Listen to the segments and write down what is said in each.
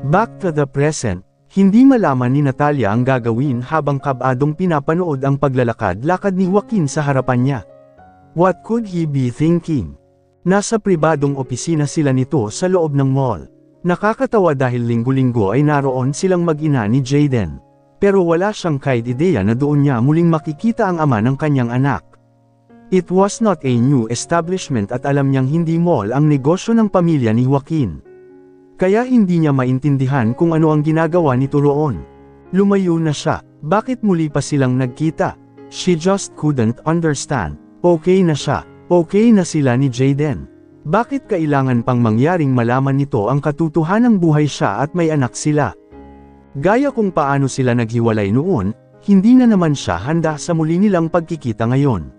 Back to the present, hindi malaman ni Natalia ang gagawin habang kabadong pinapanood ang paglalakad-lakad ni Joaquin sa harapan niya. What could he be thinking? Nasa pribadong opisina sila nito sa loob ng mall. Nakakatawa dahil linggo-linggo ay naroon silang mag-ina ni Jaden. Pero wala siyang kahit ideya na doon niya muling makikita ang ama ng kanyang anak. It was not a new establishment at alam niyang hindi mall ang negosyo ng pamilya ni Joaquin. Kaya hindi niya maintindihan kung ano ang ginagawa nito roon. Lumayo na siya, bakit muli pa silang nagkita? She just couldn't understand. Okay na siya, okay na sila ni Jaden. Bakit kailangan pang mangyaring malaman nito ang katotohanang buhay siya at may anak sila? Gaya kung paano sila naghiwalay noon, hindi na naman siya handa sa muli nilang pagkikita ngayon.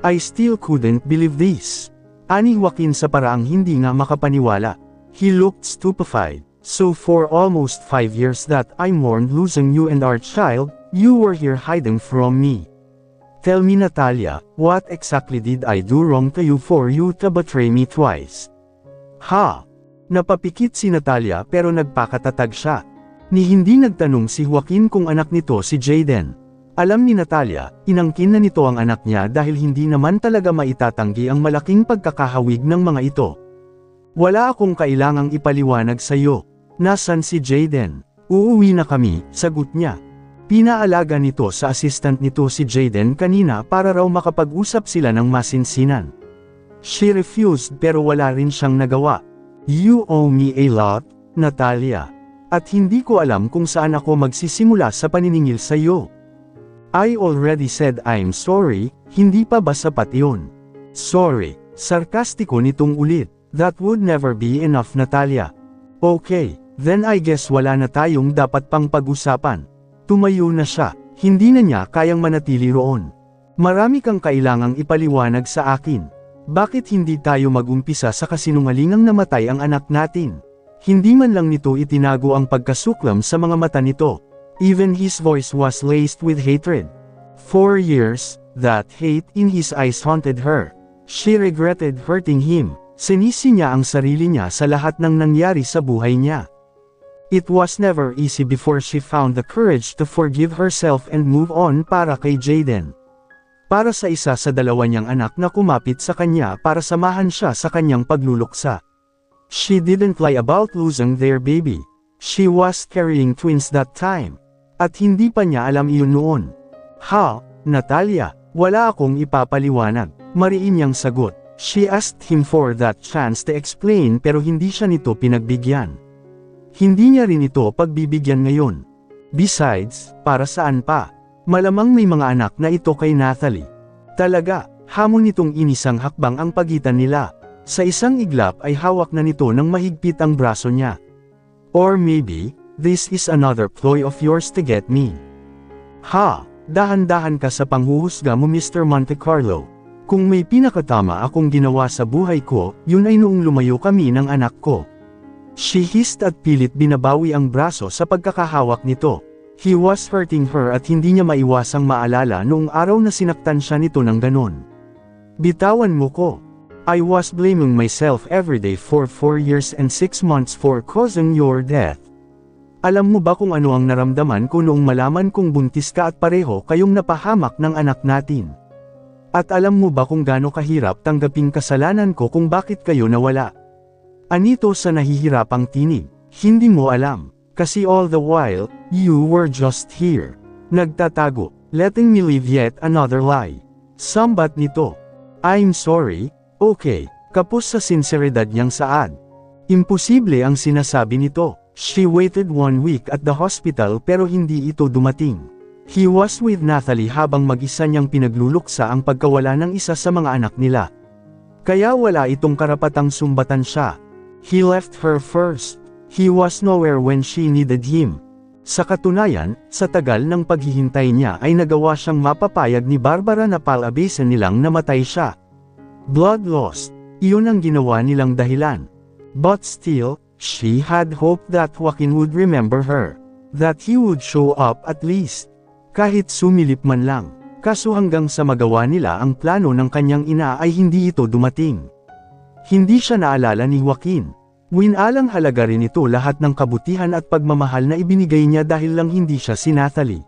I still couldn't believe this. Ani Joaquin sa paraang hindi nga makapaniwala. He looked stupefied. So for almost 5 years that I mourned losing you and our child, you were here hiding from me. Tell me Natalia, what exactly did I do wrong to you for you to betray me twice? Ha? Napapikit si Natalia pero nagpakatatag siya. Ni hindi nagtanong si Joaquin kung anak nito si Jaden. Alam ni Natalia, inangkin na nito ang anak niya dahil hindi naman talaga maitatanggi ang malaking pagkakahawig ng mga ito. Wala akong kailangang ipaliwanag sa iyo. Nasaan si Jaden? Uuwi na kami, sagot niya. Pinaalaga nito sa assistant nito si Jaden kanina para raw makapag-usap sila ng masinsinan. She refused pero wala rin siyang nagawa. You owe me a lot, Natalia. At hindi ko alam kung saan ako magsisimula sa paniningil sa iyo. I already said I'm sorry, hindi pa ba sapat iyon? Sorry, sarkastiko nitong ulit. That would never be enough Natalia. Okay, then I guess wala na tayong dapat pang pag-usapan. Tumayo na siya, hindi na niya kayang manatili roon. Marami kang kailangang ipaliwanag sa akin. Bakit hindi tayo mag-umpisa sa kasinungalingang namatay ang anak natin? Hindi man lang nito itinago ang pagkasuklam sa mga mata nito. Even his voice was laced with hatred. 4 years, that hate in his eyes haunted her. She regretted hurting him. Sinisi niya ang sarili niya sa lahat ng nangyari sa buhay niya. It was never easy before she found the courage to forgive herself and move on para kay Jaden. Para sa isa sa dalawa niyang anak na kumapit sa kanya para samahan siya sa kanyang pagluluksa. She didn't lie about losing their baby. She was carrying twins that time. At hindi pa niya alam iyon noon. Ha, Natalia, wala akong ipapaliwanag. Mariin niyang sagot. She asked him for that chance to explain pero hindi siya nito pinagbigyan. Hindi niya rin ito pagbibigyan ngayon. Besides, para saan pa? Malamang may mga anak na ito kay Natalie. Talaga, hamon nitong inisang hakbang ang pagitan nila. Sa isang iglap ay hawak na nito ng mahigpit ang braso niya. Or maybe, this is another ploy of yours to get me. Ha, dahan-dahan ka sa panghuhusga mo Mr. Monte Carlo. Kung may pinakatama akong ginawa sa buhay ko, yun ay noong lumayo kami ng anak ko. She hissed at pilit binabawi ang braso sa pagkakahawak nito. He was hurting her at hindi niya maiwasang maalala noong araw na sinaktan siya nito ng ganon. Bitawan mo ko. I was blaming myself every day for 4 years and 6 months for causing your death. Alam mo ba kung ano ang naramdaman ko noong malaman kong buntis ka at pareho kayong napahamak ng anak natin? At alam mo ba kung gaano kahirap tanggaping kasalanan ko kung bakit kayo nawala? Anito sa nahihirapang tinig, hindi mo alam, kasi all the while, you were just here. Nagtatago, letting me live yet another lie. Sambat nito. I'm sorry, okay, kapos sa sinseridad niyang saad. Imposible ang sinasabi nito. She waited 1 week at the hospital pero hindi ito dumating. He was with Natalie habang mag-isa niyang pinagluluksa ang pagkawala ng isa sa mga anak nila. Kaya wala itong karapatang sumbatan siya. He left her first. He was nowhere when she needed him. Sa katunayan, sa tagal ng paghihintay niya ay nagawa siyang mapapayag ni Barbara na palabisan nilang namatay siya. Blood lost, iyon ang ginawa nilang dahilan. But still, she had hoped that Joaquin would remember her. That he would show up at least. Kahit sumilip man lang, kaso hanggang sa magawa nila ang plano ng kanyang ina ay hindi ito dumating. Hindi siya naalala ni Joaquin. Winalang halaga rin ito lahat ng kabutihan at pagmamahal na ibinigay niya dahil lang hindi siya si Natalie.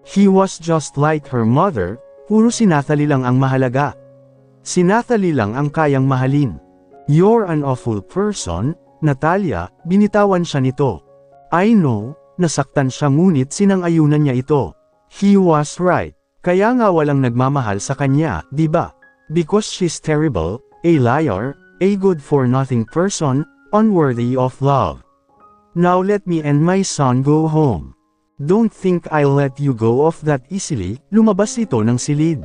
He was just like her mother, puro si Natalie lang ang mahalaga. Si Natalie lang ang kayang mahalin. You're an awful person, Natalia, binitawan siya nito. I know, nasaktan siya ngunit sinang-ayunan niya ito. He was right, kaya nga walang nagmamahal sa kanya, di ba? Because she's terrible, a liar, a good-for-nothing person, unworthy of love. Now let me and my son go home. Don't think I'll let you go off that easily, lumabas ito ng silid.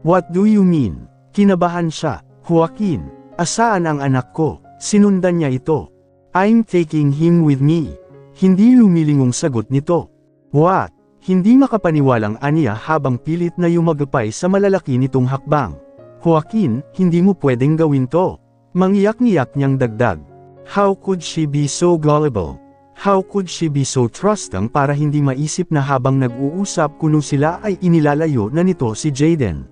What do you mean? Kinabahan siya. Joaquin, asaan ang anak ko? Sinundan niya ito. I'm taking him with me. Hindi lumilingong sagot nito. What? Hindi makapaniwalang aniya habang pilit na yumagapay sa malalaki nitong hakbang. Joaquin, hindi mo pwedeng gawin to. Mangiyak-ngiyak niyang dagdag. How could she be so gullible? How could she be so trusting para hindi maisip na habang nag-uusap kuno sila ay inilalayo na nito si Jaden?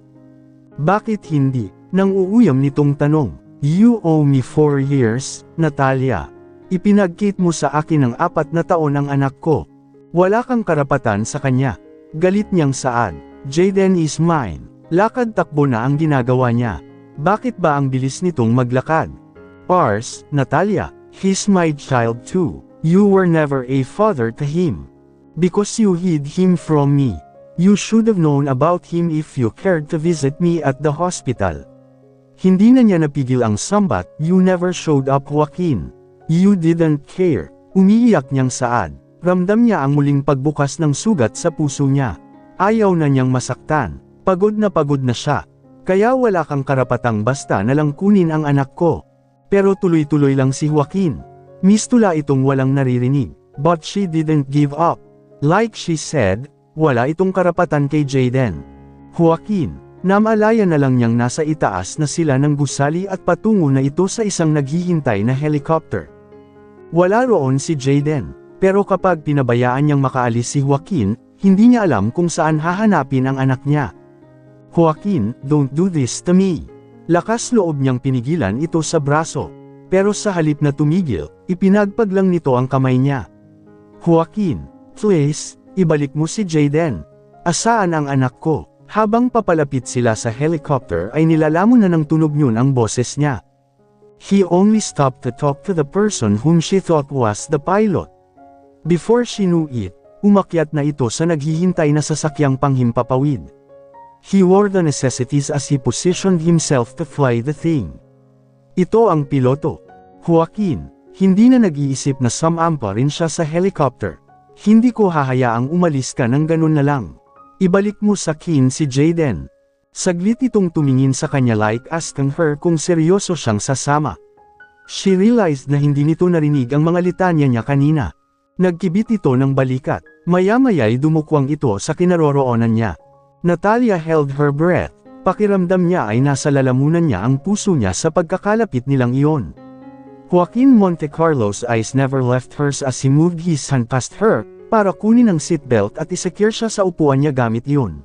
Bakit hindi? Nang uuyam nitong tanong. You owe me 4 years, Natalia. Ipinagkit mo sa akin ng 4 na taon ang anak ko. Wala kang karapatan sa kanya. Galit niyang saad. Jaden is mine. Lakad-takbo na ang ginagawa niya. Bakit ba ang bilis nitong maglakad? Ours, Natalia, he's my child too. You were never a father to him. Because you hid him from me. You should have known about him if you cared to visit me at the hospital. Hindi na niya napigil ang sambat, you never showed up, Joaquin. You didn't care. Umiiyak niyang saad. Ramdam niya ang muling pagbukas ng sugat sa puso niya. Ayaw na niyang masaktan. Pagod na siya. Kaya wala kang karapatang basta na lang kunin ang anak ko. Pero tuloy-tuloy lang si Joaquin. Mistula itong walang naririnig. But she didn't give up. Like she said, wala itong karapatan kay Jaden. Joaquin, namalaya na lang niyang nasa itaas na sila ng gusali at patungo na ito sa isang naghihintay na helicopter. Wala roon si Jaden, pero kapag pinabayaan niyang makaalis si Joaquin, hindi niya alam kung saan hahanapin ang anak niya. Joaquin, don't do this to me. Lakas loob niyang pinigilan ito sa braso. Pero sa halip na tumigil, ipinagpag lang nito ang kamay niya. Joaquin, please, ibalik mo si Jaden. Asaan ang anak ko? Habang papalapit sila sa helicopter ay nilalamon na ng tunog yun ang boses niya. He only stopped to talk to the person whom she thought was the pilot. Before she knew it, umakyat na ito sa naghihintay na sasakyang panghimpapawid. He wore the necessities as he positioned himself to fly the thing. Ito ang piloto. Joaquin, hindi na nag-iisip na sumampa rin siya sa helicopter. Hindi ko hahayaang umalis ka ng ganun na lang. Ibalik mo sa akin si Jaden. Saglit itong tumingin sa kanya like asking her kung seryoso siyang sasama. She realized na hindi nito narinig ang mga litanya niya kanina. Nagkibit ito ng balikat. Maya-maya'y dumukwang ito sa kinaroroonan niya. Natalia held her breath. Pakiramdam niya ay nasa lalamunan niya ang puso niya sa pagkakalapit nilang iyon. Joaquin Montecarlo's eyes never left hers as he moved his hand past her, para kunin ang seatbelt at isecure siya sa upuan niya gamit iyon.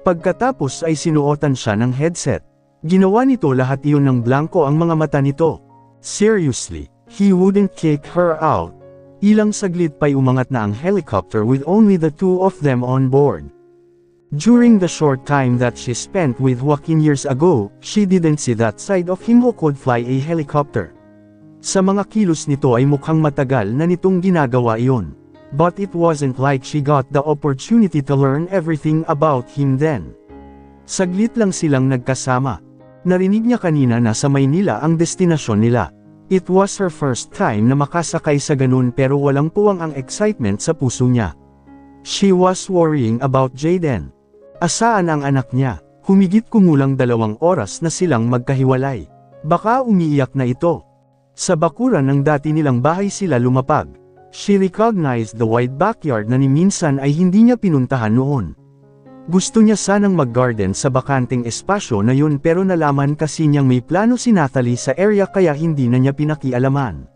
Pagkatapos ay sinuotan siya ng headset. Ginawa nito lahat iyon ng blanko ang mga mata nito. Seriously, he wouldn't kick her out. Ilang saglit pa'y umangat na ang helicopter with only the 2 of them on board. During the short time that she spent with Joaquin years ago, she didn't see that side of him who could fly a helicopter. Sa mga kilos nito ay mukhang matagal na nitong ginagawa iyon. But it wasn't like she got the opportunity to learn everything about him then. Saglit lang silang nagkasama. Narinig niya kanina na sa Maynila ang destinasyon nila. It was her first time na makasakay sa ganun pero walang puwang ang excitement sa puso niya. She was worrying about Jaden. Asaan ang anak niya? Humigit kumulang 2 oras na silang magkahiwalay. Baka umiiyak na ito. Sa bakuran ng dati nilang bahay sila lumapag. She recognized the wide backyard na ni minsan ay hindi niya pinuntahan noon. Gusto niya sanang mag-garden sa bakanting espasyo na yun pero nalaman kasi niyang may plano si Natalie sa area kaya hindi na niya pinakialaman.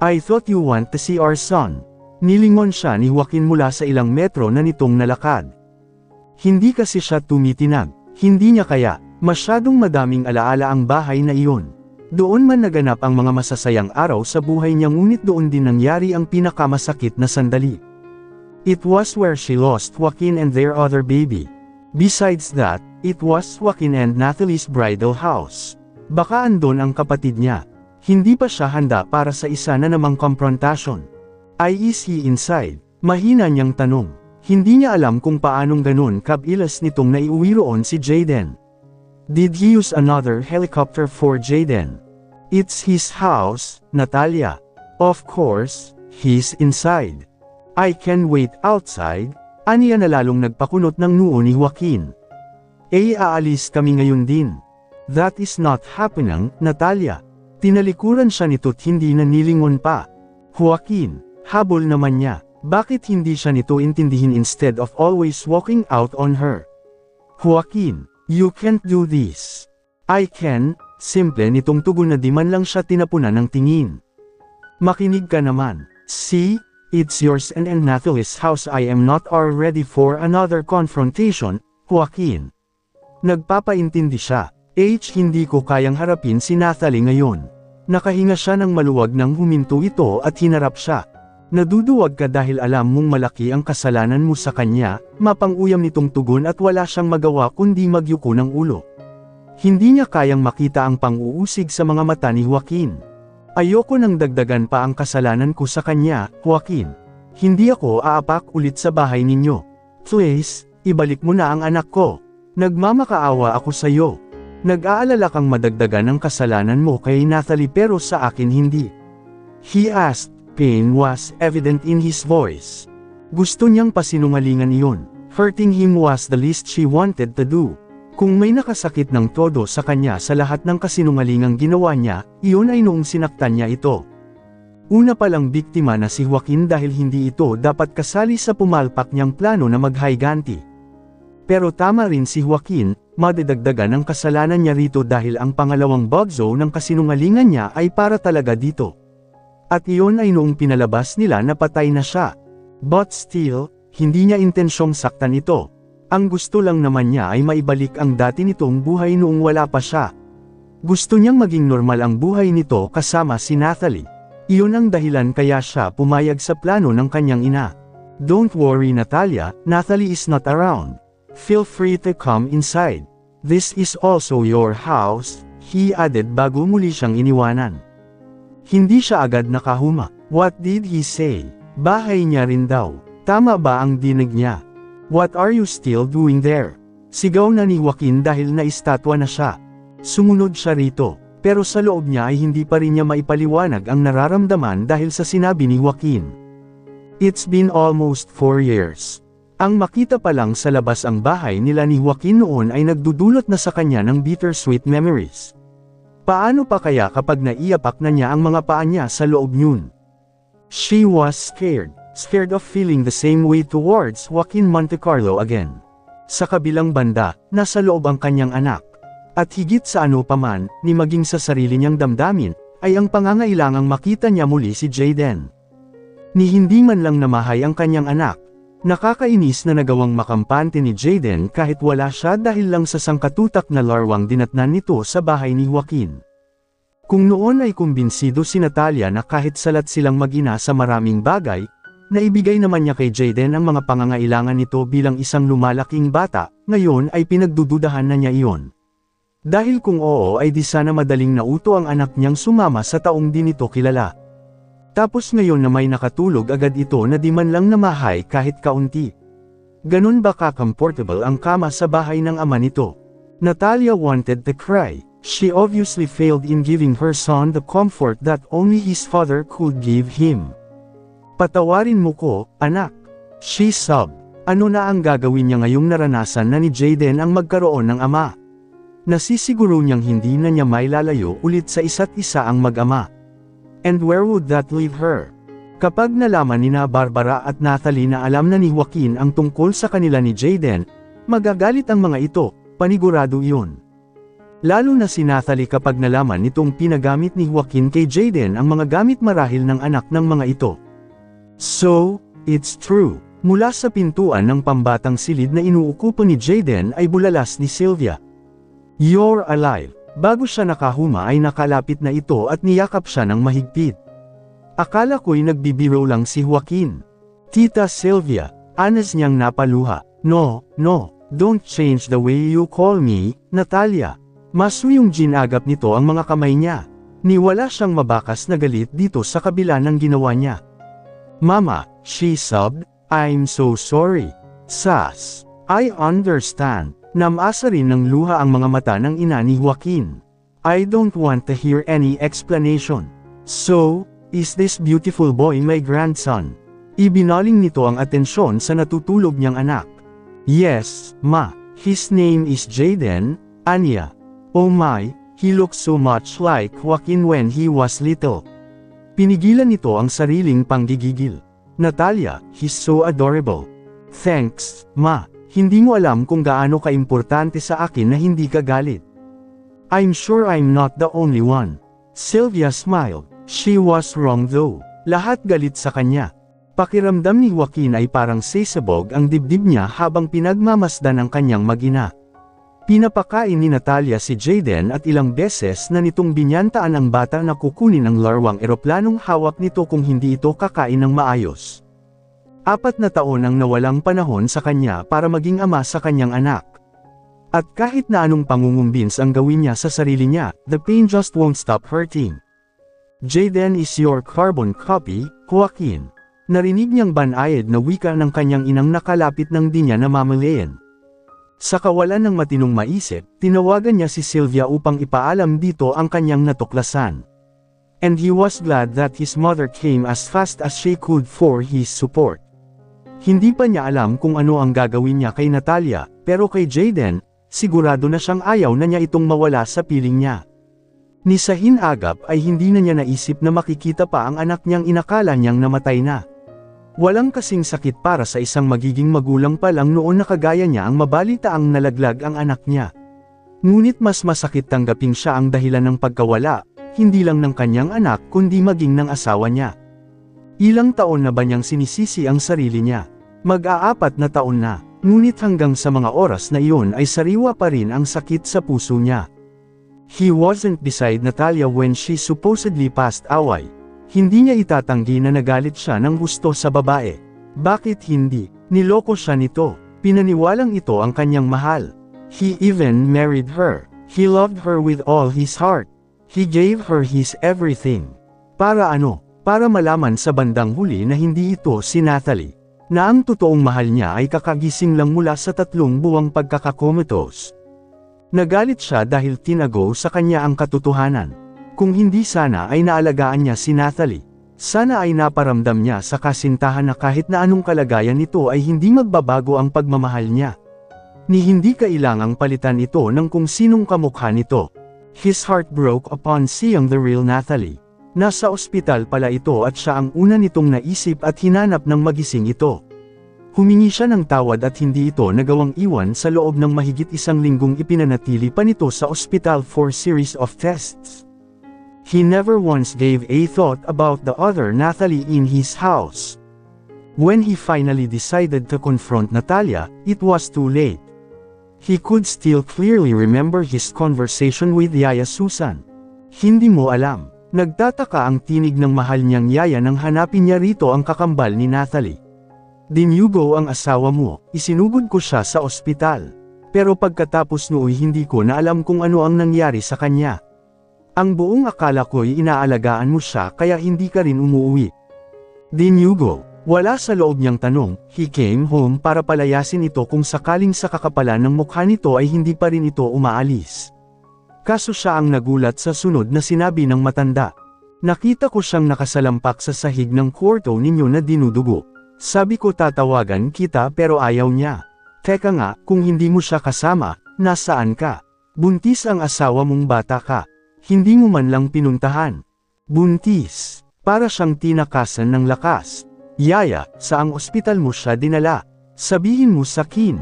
I thought you want to see our son. Nilingon siya ni Joaquin mula sa ilang metro na nitong nalakad. Hindi kasi siya tumitinag, hindi niya kaya, masyadong madaming alaala ang bahay na iyon. Doon man naganap ang mga masasayang araw sa buhay niya, ngunit doon din nangyari ang pinakamasakit na sandali. It was where she lost Joaquin and their other baby. Besides that, it was Joaquin and Nathalie's bridal house. Baka andon ang kapatid niya. Hindi pa siya handa para sa isa na namang confrontation. Is he inside? Mahina niyang tanong. Hindi niya alam kung paanong ganun kabilas nitong naiuwi roon si Jayden. Did he use another helicopter for Jayden? It's his house, Natalia. Of course, he's inside. I can wait outside. Aniya na lalong nagpakunot ng noo ni Joaquin. Aalis kami ngayon din. That is not happening, Natalia. Tinalikuran siya nito't hindi na nilingon pa. Joaquin, habol naman niya. Bakit hindi siya nito intindihin instead of always walking out on her? Joaquin, you can't do this. I can. Simple nitong tugon na di man lang siya tinapunan ng tingin. Makinig ka naman. See, it's yours and Nathalie's house. I am not ready for another confrontation, Joaquin. Nagpapaintindi siya. Hindi ko kayang harapin si Nathalie ngayon. Nakahinga siya ng maluwag nang huminto ito at hinarap siya. Naduduwag ka dahil alam mong malaki ang kasalanan mo sa kanya, mapang-uyam nitong tugon at wala siyang magawa kundi magyuko ng ulo. Hindi niya kayang makita ang pang-uusig sa mga mata ni Joaquin. Ayoko nang dagdagan pa ang kasalanan ko sa kanya, Joaquin. Hindi ako aapak ulit sa bahay ninyo. Please, ibalik mo na ang anak ko. Nagmamakaawa ako sa iyo. Nag-aalala kang madagdagan ang kasalanan mo kay Nathalie pero sa akin hindi. He asked. Pain was evident in his voice. Gusto niyang pasinungalingan iyon. Hurting him was the least she wanted to do. Kung may nakasakit ng todo sa kanya sa lahat ng kasinungalingang ginawa niya, iyon ay noong sinaktan niya ito. Una palang biktima na si Joaquin dahil hindi ito dapat kasali sa pumalpak niyang plano na maghiganti. Pero tama rin si Joaquin, madidagdagan ang kasalanan niya rito dahil ang pangalawang bugzo ng kasinungalingan niya ay para talaga dito. At iyon ay noong pinalabas nila na patay na siya. But still, hindi niya intensyong saktan ito. Ang gusto lang naman niya ay maibalik ang dati nitong buhay noong wala pa siya. Gusto niyang maging normal ang buhay nito kasama si Nathalie. Iyon ang dahilan kaya siya pumayag sa plano ng kanyang ina. Don't worry Natalia, Nathalie is not around. Feel free to come inside. This is also your house, he added bago muli siyang iniwanan. Hindi siya agad nakahuma. What did he say? Bahay niya rin daw. Tama ba ang dinig niya? What are you still doing there? Sigaw na ni Joaquin dahil naistatwa na siya. Sumunod siya rito, pero sa loob niya ay hindi pa rin niya maipaliwanag ang nararamdaman dahil sa sinabi ni Joaquin. It's been almost 4 years. Ang makita pa lang sa labas ang bahay nila ni Joaquin noon ay nagdudulot na sa kanya ng bittersweet memories. Paano pa kaya kapag naiyapak na niya ang mga paa niya sa loob niyon? She was scared of feeling the same way towards Joaquin Montecarlo again. Sa kabilang banda, nasa loob ang kanyang anak. At higit sa ano paman, ni maging sa sarili niyang damdamin, ay ang pangangailangang makita niya muli si Jayden. Ni hindi man lang namahay ang kanyang anak. Nakakainis na nagawang makampante ni Jayden kahit wala siya dahil lang sa sangkatutak na larwang dinatnan nito sa bahay ni Joaquin. Kung noon ay kumbinsido si Natalia na kahit salat silang mag-ina sa maraming bagay, naibigay naman niya kay Jayden ang mga pangangailangan nito bilang isang lumalaking bata, ngayon ay pinagdududahan na niya iyon. Dahil kung oo ay di sana madaling nauto ang anak niyang sumama sa taong di nito kilala. Tapos ngayon na may nakatulog agad ito na di man lang namahay kahit kaunti. Ganun ba ka-comfortable ang kama sa bahay ng ama nito? Natalia wanted to cry. She obviously failed in giving her son the comfort that only his father could give him. Patawarin mo ko, anak. She sobbed. Ano na ang gagawin niya ngayong naranasan na ni Jayden ang magkaroon ng ama? Nasisiguro niyang hindi na niya mailalayo ulit sa isa't isa ang mag-ama. And where would that leave her? Kapag nalaman ni Barbara at Nathalie na alam na ni Joaquin ang tungkol sa kanila ni Jayden, magagalit ang mga ito, panigurado iyon. Lalo na si Nathalie kapag nalaman nitong pinagamit ni Joaquin kay Jayden ang mga gamit marahil ng anak ng mga ito. So, it's true. Mula sa pintuan ng pambatang silid na inuukupan ni Jayden ay bulalas ni Sylvia. You're alive. Bago siya nakahuma ay nakalapit na ito at niyakap siya ng mahigpit. Akala ko'y nagbibiro lang si Joaquin. Tita Sylvia, anas niyang napaluha. No, don't change the way you call me, Natalia. Masuyong ginagap nito ang mga kamay niya. Niwala siyang mabakas na galit dito sa kabila ng ginawa niya. Mama, she sobbed, I'm so sorry. Sas, I understand. Namasa rin ng luha ang mga mata ng ina ni Joaquin. I don't want to hear any explanation. So, is this beautiful boy my grandson? Ibinaling nito ang atensyon sa natutulog niyang anak. Yes, ma. His name is Jaden, Anya. Oh my, he looks so much like Joaquin when he was little. Pinigilan nito ang sariling panggigigil. Natalia, he's so adorable. Thanks, ma. Hindi mo alam kung gaano kaimportante sa akin na hindi ka galit. I'm sure I'm not the only one. Sylvia smiled. She was wrong though. Lahat galit sa kanya. Pakiramdam ni Joaquin ay parang sesabog ang dibdib niya habang pinagmamasdan ang kanyang mag-ina. Pinapakain ni Natalia si Jaden at ilang beses na nitong binyantaan ang bata na kukunin ang larwang eroplanong hawak nito kung hindi ito kakain ng maayos. 4 na taon ang nawalang panahon sa kanya para maging ama sa kanyang anak. At kahit na anong pangungumbins ang gawin niya sa sarili niya, the pain just won't stop hurting. Jaden is your carbon copy, Joaquin. Narinig niyang banayad na wika ng kanyang inang nakalapit ng di niya namamalayan. Sa kawalan ng matinong maisip, tinawagan niya si Sylvia upang ipaalam dito ang kanyang natuklasan. And he was glad that his mother came as fast as she could for his support. Hindi pa niya alam kung ano ang gagawin niya kay Natalia, pero kay Jaden, sigurado na siyang ayaw na niya itong mawala sa piling niya. Ni sa hinagap ay hindi na niya naisip na makikita pa ang anak niyang inakala niyang namatay na. Walang kasing sakit para sa isang magiging magulang pa lang noon na kagaya niya ang mabalitaang nalaglag ang anak niya. Ngunit mas masakit tanggaping siya ang dahilan ng pagkawala, hindi lang ng kanyang anak kundi maging ng asawa niya. Ilang taon na ba niyang sinisisi ang sarili niya? Mag-4 na taon na, ngunit hanggang sa mga oras na iyon ay sariwa pa rin ang sakit sa puso niya. He wasn't beside Natalia when she supposedly passed away. Hindi niya itatanggi na nagalit siya ng gusto sa babae. Bakit hindi? Niloko siya nito. Pinaniwalang ito ang kanyang mahal. He even married her. He loved her with all his heart. He gave her his everything. Para ano? Para malaman sa bandang huli na hindi ito si Natalie. Na ang totoong mahal niya ay kakagising lang mula sa 3 buwang pagkakakomatose. Nagalit siya dahil tinago sa kanya ang katotohanan. Kung hindi sana ay naalagaan niya si Natalie. Sana ay naparamdam niya sa kasintahan na kahit na anong kalagayan nito ay hindi magbabago ang pagmamahal niya. Ni hindi kailangang palitan ito ng kung sinong kamukha nito. His heart broke upon seeing the real Natalie. Nasa ospital pala ito at siya ang una nitong naisip at hinanap ng magising ito. Humingi siya ng tawad at hindi ito nagawang iwan sa loob ng mahigit 1 linggong ipinanatili pa nito sa ospital for series of tests. He never once gave a thought about the other Natalie in his house. When he finally decided to confront Natalia, it was too late. He could still clearly remember his conversation with Yaya Susan. Hindi mo alam. Nagtataka ang tinig ng mahal niyang yaya nang hanapin niya rito ang kakambal ni Natalie. Dinyugo ang asawa mo, isinugod ko siya sa ospital. Pero pagkatapos nooy hindi ko na alam kung ano ang nangyari sa kanya. Ang buong akala ko'y inaalagaan mo siya kaya hindi ka rin umuwi. Dinyugo, wala sa loob niyang tanong, he came home para palayasin ito kung sakaling sa kakapalan ng mukha nito ay hindi pa rin ito umaalis. Kaso siya ang nagulat sa sunod na sinabi ng matanda. Nakita ko siyang nakasalampak sa sahig ng kwarto ninyo na dinudugo. Sabi ko tatawagan kita pero ayaw niya. Teka nga, kung hindi mo siya kasama, nasaan ka? Buntis ang asawa mong bata ka. Hindi mo man lang pinuntahan. Buntis. Para siyang tinakasan ng lakas. Yaya, saang ospital mo siya dinala? Sabihin mo sa akin.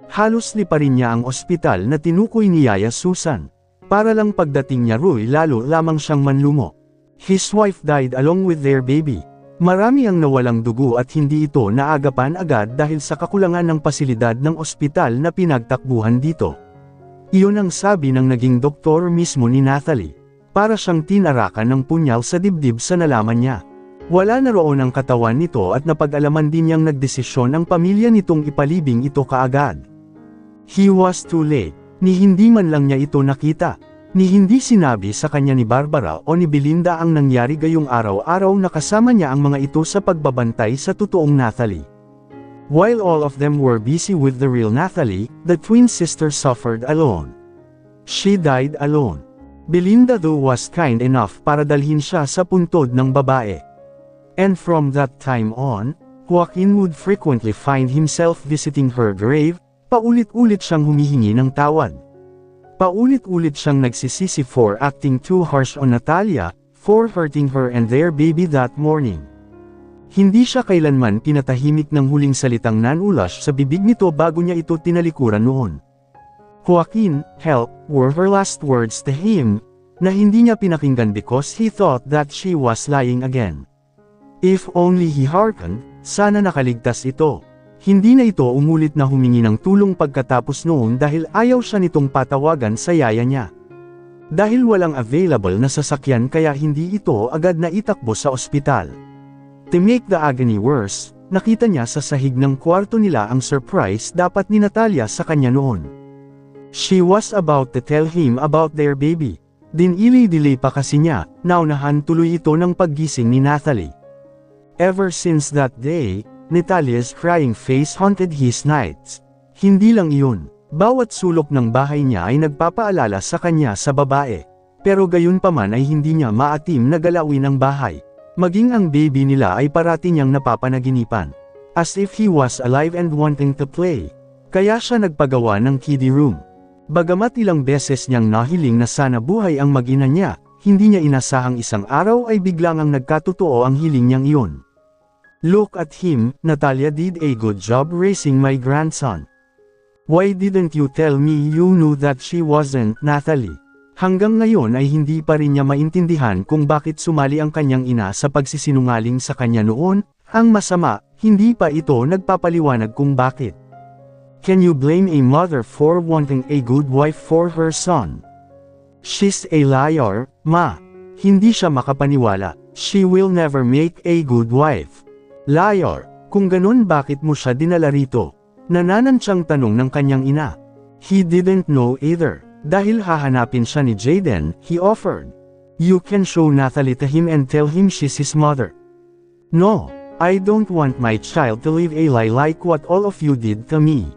Halos liparin niya ang ospital na tinukoy ni Yaya Susan. Para lang pagdating niya ro'y lalo lamang siyang manlumo. His wife died along with their baby. Marami ang nawalang dugo at hindi ito naagapan agad dahil sa kakulangan ng pasilidad ng ospital na pinagtakbuhan dito. Iyon ang sabi ng naging doktor mismo ni Natalie. Para siyang tinarakan ng punyal sa dibdib sa nalaman niya. Wala na roon ang katawan nito at napag-alaman din niyang nagdesisyon ang pamilya nitong ipalibing ito kaagad. He was too late. Ni hindi man lang niya ito nakita. Ni hindi sinabi sa kanya ni Barbara o ni Belinda ang nangyari gayong araw-araw na kasama niya ang mga ito sa pagbabantay sa totoong Natalie. While all of them were busy with the real Natalie, the twin sister suffered alone. She died alone. Belinda though was kind enough para dalhin siya sa puntod ng babae. And from that time on, Joaquin would frequently find himself visiting her grave, paulit-ulit siyang humihingi ng tawad. Paulit-ulit siyang nagsisisi for acting too harsh on Natalia, for hurting her and their baby that morning. Hindi siya kailanman pinatahimik ng huling salitang nanulas sa bibig nito bago niya ito tinalikuran noon. Joaquin, help, were her last words to him, na hindi niya pinakinggan because he thought that she was lying again. If only he hearkened, sana nakaligtas ito. Hindi na ito umulit na humingi ng tulong pagkatapos noon dahil ayaw siya nitong patawagan sa yaya niya. Dahil walang available na sasakyan kaya hindi ito agad na itakbo sa ospital. To make the agony worse, nakita niya sa sahig ng kwarto nila ang surprise dapat ni Natalia sa kanya noon. She was about to tell him about their baby. Dinili-dili pa kasi niya, naunahan tuloy ito ng paggising ni Natalie. Ever since that day, Natalia's crying face haunted his nights. Hindi lang iyon, bawat sulok ng bahay niya ay nagpapaalala sa kanya sa babae. Pero gayon pa man ay hindi niya maatim na galawin ang bahay. Maging ang baby nila ay parati niyang napapanaginipan. As if he was alive and wanting to play. Kaya siya nagpagawa ng kiddie room. Bagamat ilang beses niyang nahiling na sana buhay ang mag-ina niya, hindi niya inasahang isang araw ay biglang ang nagkatotoo ang hiling niyang iyon. Look at him, Natalia did a good job raising my grandson. Why didn't you tell me you knew that she wasn't Natalie? Hanggang ngayon ay hindi pa rin niya maintindihan kung bakit sumali ang kanyang ina sa pagsisinungaling sa kanya noon. Ang masama, hindi pa ito nagpapaliwanag kung bakit. Can you blame a mother for wanting a good wife for her son? She's a liar, ma. Hindi siya makapaniwala. She will never make a good wife. Liar, kung ganun bakit mo siya dinala rito? Nananansyang tanong ng kanyang ina. He didn't know either. Dahil hahanapin siya ni Jaden, he offered. You can show Natalie to him and tell him she's his mother. No, I don't want my child to live a lie like what all of you did to me.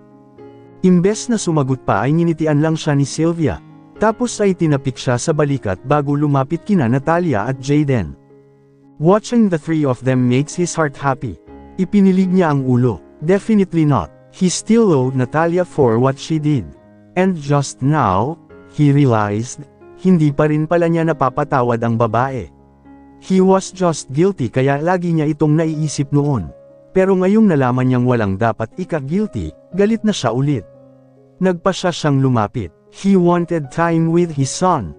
Imbes na sumagot pa ay nginitian lang siya ni Sylvia. Tapos ay tinapik siya sa balikat bago lumapit kina Natalia at Jaden. Watching the three of them makes his heart happy. Ipinilig niya ang ulo. Definitely not. He still owed Natalia for what she did. And just now, he realized, hindi pa rin pala niya napapatawad ang babae. He was just guilty kaya lagi niya itong naiisip noon. Pero ngayong nalaman niyang walang dapat ika-guilty, galit na siya ulit. Nagpa siya siyang lumapit. He wanted time with his son.